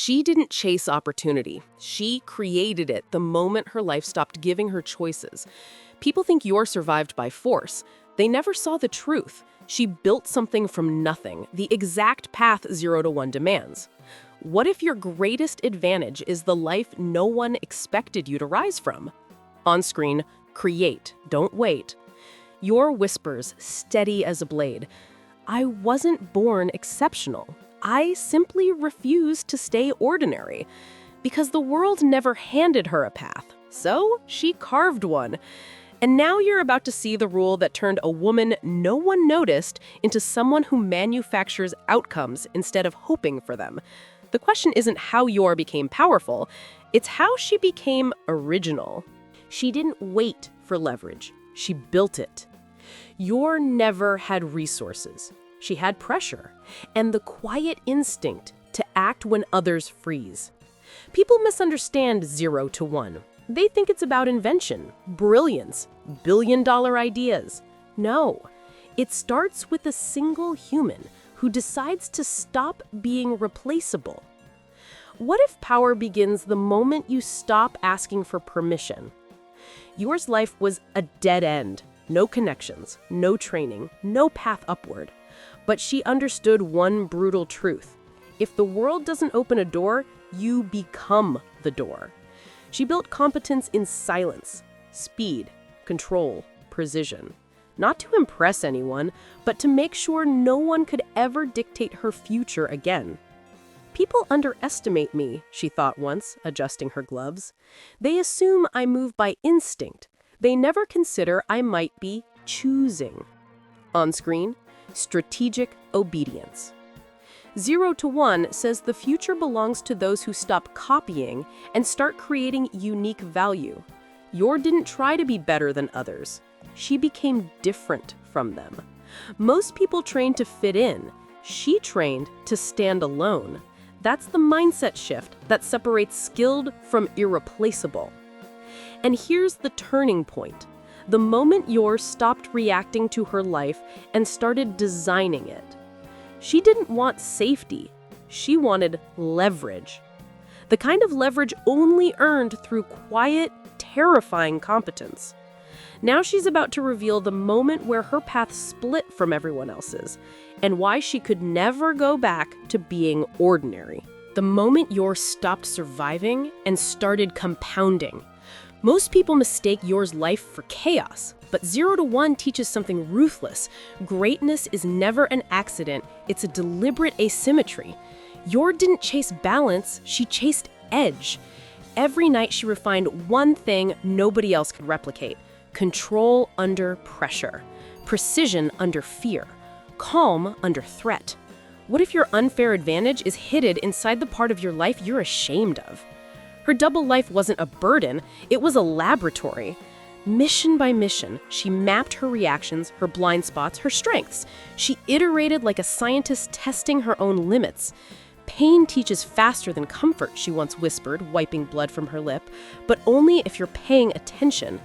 She didn't chase opportunity. She created it the moment her life stopped giving her choices. People think Yor survived by force. They never saw the truth. She built something from nothing, the exact path 0 to 1 demands. What if your greatest advantage is the life no one expected you to rise from? On screen, create, don't wait. Yor whispers, steady as a blade, I wasn't born exceptional. I simply refused to stay ordinary. Because the world never handed her a path, so she carved one. And now you're about to see the rule that turned a woman no one noticed into someone who manufactures outcomes instead of hoping for them. The question isn't how Yor became powerful, it's how she became original. She didn't wait for leverage, she built it. Yor never had resources. She had pressure and the quiet instinct to act when others freeze. People misunderstand 0 to 1. They think it's about invention, brilliance, billion-dollar ideas. No, it starts with a single human who decides to stop being replaceable. What if power begins the moment you stop asking for permission? Yor's life was a dead end. No connections, no training, no path upward. But she understood one brutal truth. If the world doesn't open a door, you become the door. She built competence in silence, speed, control, precision. Not to impress anyone, but to make sure no one could ever dictate her future again. People underestimate me, she thought once, adjusting her gloves. They assume I move by instinct. They never consider I might be choosing. On screen, strategic obedience. 0 to 1 says the future belongs to those who stop copying and start creating unique value. Yor didn't try to be better than others. She became different from them. Most people train to fit in. She trained to stand alone. That's the mindset shift that separates skilled from irreplaceable. And here's the turning point. The moment Yor stopped reacting to her life and started designing it. She didn't want safety. She wanted leverage. The kind of leverage only earned through quiet, terrifying competence. Now she's about to reveal the moment where her path split from everyone else's, and why she could never go back to being ordinary. The moment Yor stopped surviving and started compounding. Most people mistake Yor's life for chaos, but 0 to 1 teaches something ruthless. Greatness is never an accident, it's a deliberate asymmetry. Yor didn't chase balance, she chased edge. Every night she refined one thing nobody else could replicate: control under pressure, precision under fear, calm under threat. What if your unfair advantage is hidden inside the part of your life you're ashamed of? Her double life wasn't a burden, it was a laboratory. Mission by mission, she mapped her reactions, her blind spots, her strengths. She iterated like a scientist testing her own limits. Pain teaches faster than comfort, she once whispered, wiping blood from her lip, but only if you're paying attention.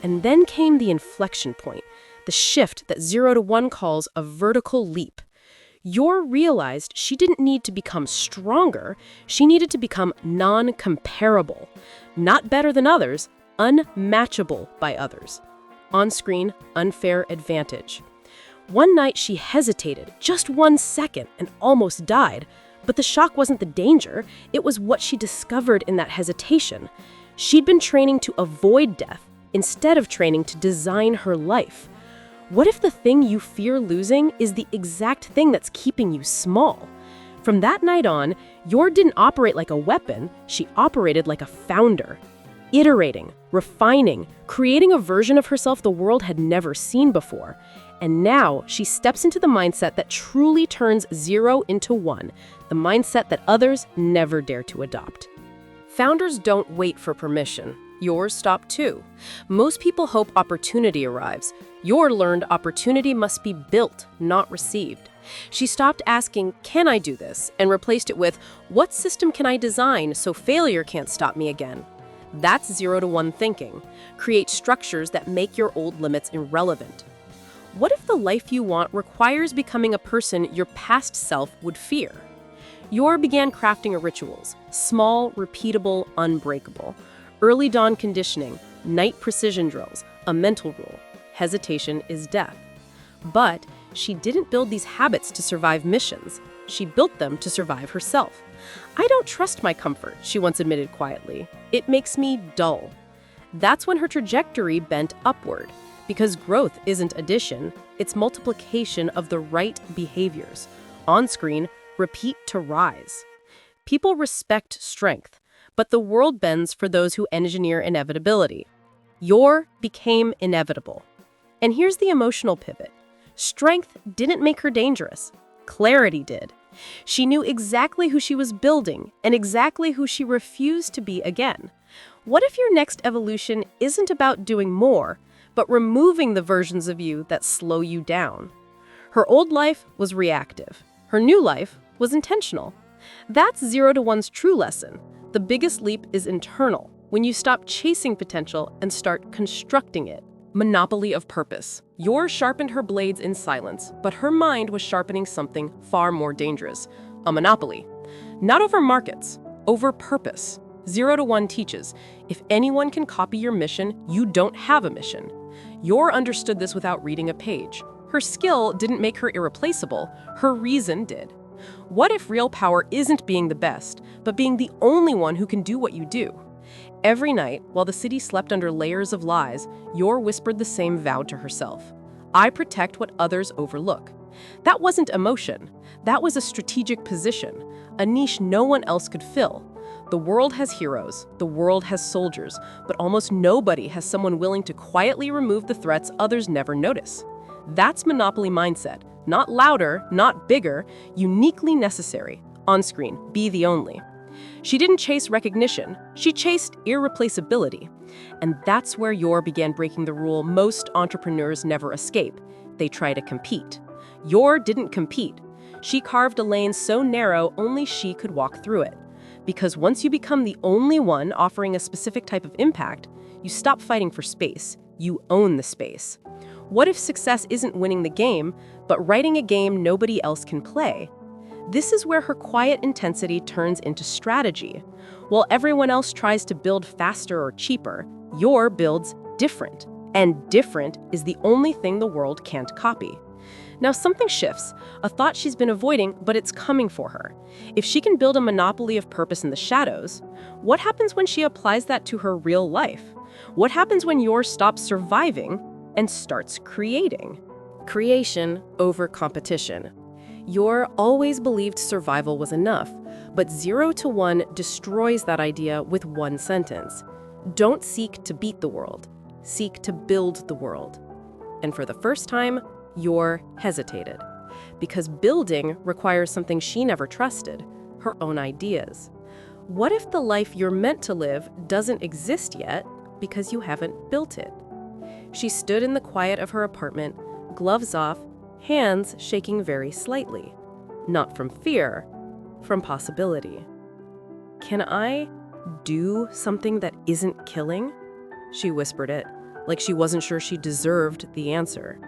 And then came the inflection point, the shift that 0 to 1 calls a vertical leap. Yor realized she didn't need to become stronger, she needed to become non-comparable. Not better than others, unmatchable by others. On screen, unfair advantage. One night she hesitated, just 1 second, and almost died. But the shock wasn't the danger, it was what she discovered in that hesitation. She'd been training to avoid death, instead of training to design her life. What if the thing you fear losing is the exact thing that's keeping you small? From that night on, Yor didn't operate like a weapon, she operated like a founder. Iterating, refining, creating a version of herself the world had never seen before. And now she steps into the mindset that truly turns 0 into 1, the mindset that others never dare to adopt. Founders don't wait for permission. Yours stopped too. Most people hope opportunity arrives. Yor learned opportunity must be built, not received. She stopped asking, "Can I do this?" and replaced it with, "What system can I design so failure can't stop me again?" That's 0 to 1 thinking. Create structures that make your old limits irrelevant. What if the life you want requires becoming a person your past self would fear? Yor began crafting rituals, small, repeatable, unbreakable. Early dawn conditioning, night precision drills, a mental rule. Hesitation is death. But she didn't build these habits to survive missions. She built them to survive herself. "I don't trust my comfort," she once admitted quietly. "It makes me dull." That's when her trajectory bent upward, because growth isn't addition, it's multiplication of the right behaviors. On screen, repeat to rise. People respect strength, but the world bends for those who engineer inevitability. Yor became inevitable. And here's the emotional pivot. Strength didn't make her dangerous. Clarity did. She knew exactly who she was building and exactly who she refused to be again. What if your next evolution isn't about doing more, but removing the versions of you that slow you down? Her old life was reactive. Her new life was intentional. That's 0 to 1's true lesson. The biggest leap is internal, when you stop chasing potential and start constructing it. Monopoly of purpose. Yor sharpened her blades in silence, but her mind was sharpening something far more dangerous. A monopoly. Not over markets, over purpose. 0 to 1 teaches, if anyone can copy your mission, you don't have a mission. Yor understood this without reading a page. Her skill didn't make her irreplaceable, her reason did. What if real power isn't being the best, but being the only one who can do what you do? Every night, while the city slept under layers of lies, Yor whispered the same vow to herself. "I protect what others overlook." That wasn't emotion. That was a strategic position, a niche no one else could fill. The world has heroes, the world has soldiers, but almost nobody has someone willing to quietly remove the threats others never notice. That's monopoly mindset. Not louder, not bigger, uniquely necessary. On screen, be the only. She didn't chase recognition, she chased irreplaceability. And that's where Yor began breaking the rule most entrepreneurs never escape. They try to compete. Yor didn't compete. She carved a lane so narrow only she could walk through it. Because once you become the only one offering a specific type of impact, you stop fighting for space. You own the space. What if success isn't winning the game, but writing a game nobody else can play? This is where her quiet intensity turns into strategy. While everyone else tries to build faster or cheaper, Yor builds different. And different is the only thing the world can't copy. Now something shifts, a thought she's been avoiding, but it's coming for her. If she can build a monopoly of purpose in the shadows, what happens when she applies that to her real life? What happens when Yor stops surviving and starts creating? Creation over competition. Yor always believed survival was enough, but 0 to 1 destroys that idea with one sentence. Don't seek to beat the world, seek to build the world. And for the first time, Yor hesitated. Because building requires something she never trusted, her own ideas. What if the life you're meant to live doesn't exist yet because you haven't built it? She stood in the quiet of her apartment, gloves off, hands shaking very slightly. Not from fear, from possibility. "Can I do something that isn't killing?" She whispered it, like she wasn't sure she deserved the answer.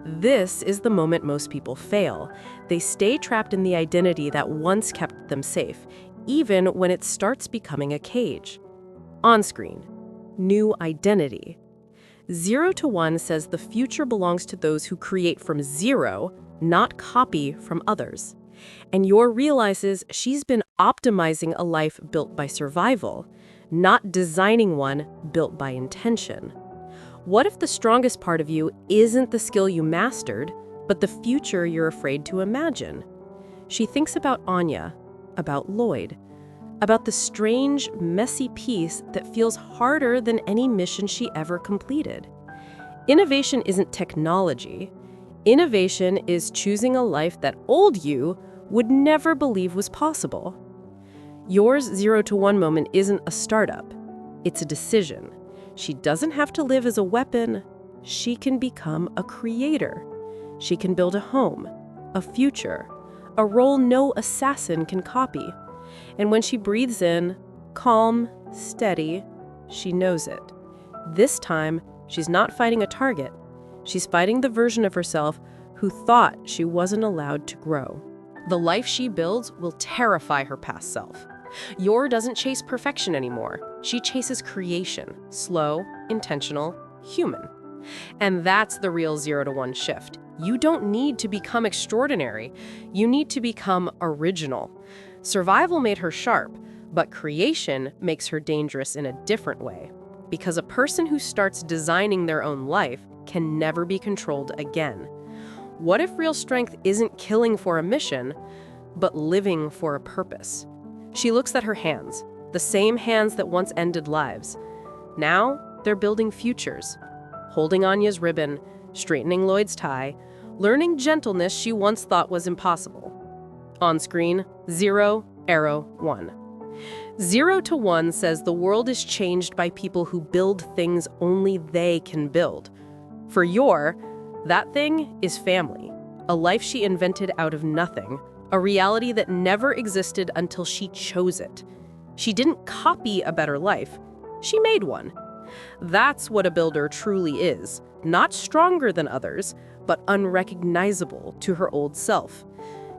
This is the moment most people fail. They stay trapped in the identity that once kept them safe, even when it starts becoming a cage. On screen, new identity. 0 to 1 says the future belongs to those who create from zero, not copy from others. And Yor realizes she's been optimizing a life built by survival, not designing one built by intention. What if the strongest part of you isn't the skill you mastered, but the future you're afraid to imagine? She thinks about Anya, about Lloyd, about the strange, messy piece that feels harder than any mission she ever completed. Innovation isn't technology. Innovation is choosing a life that old you would never believe was possible. Yor's 0 to 1 moment isn't a startup. It's a decision. She doesn't have to live as a weapon. She can become a creator. She can build a home, a future, a role no assassin can copy. And when she breathes in, calm, steady, she knows it. This time, she's not fighting a target. She's fighting the version of herself who thought she wasn't allowed to grow. The life she builds will terrify her past self. Yor doesn't chase perfection anymore. She chases creation, slow, intentional, human. And that's the real 0 to 1 shift. You don't need to become extraordinary. You need to become original. Survival made her sharp, but creation makes her dangerous in a different way. Because a person who starts designing their own life can never be controlled again. What if real strength isn't killing for a mission, but living for a purpose? She looks at her hands, the same hands that once ended lives. Now, they're building futures. Holding Anya's ribbon, straightening Lloyd's tie, learning gentleness she once thought was impossible. On screen, 0, arrow, 1. 0 to 1 says the world is changed by people who build things only they can build. For Yor, that thing is family, a life she invented out of nothing, a reality that never existed until she chose it. She didn't copy a better life, she made one. That's what a builder truly is, not stronger than others, but unrecognizable to her old self.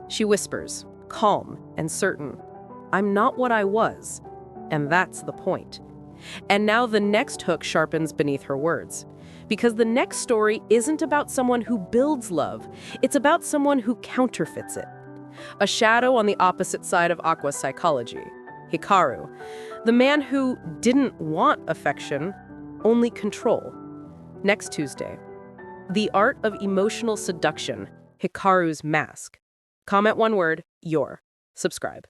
She whispers, calm and certain, "I'm not what I was," and that's the point. And now the next hook sharpens beneath her words. Because the next story isn't about someone who builds love, it's about someone who counterfeits it. A shadow on the opposite side of Aqua's psychology, Hikaru, the man who didn't want affection, only control. Next Tuesday, The Art of Emotional Seduction, Hikaru's Mask. Comment one word, Yor. Subscribe.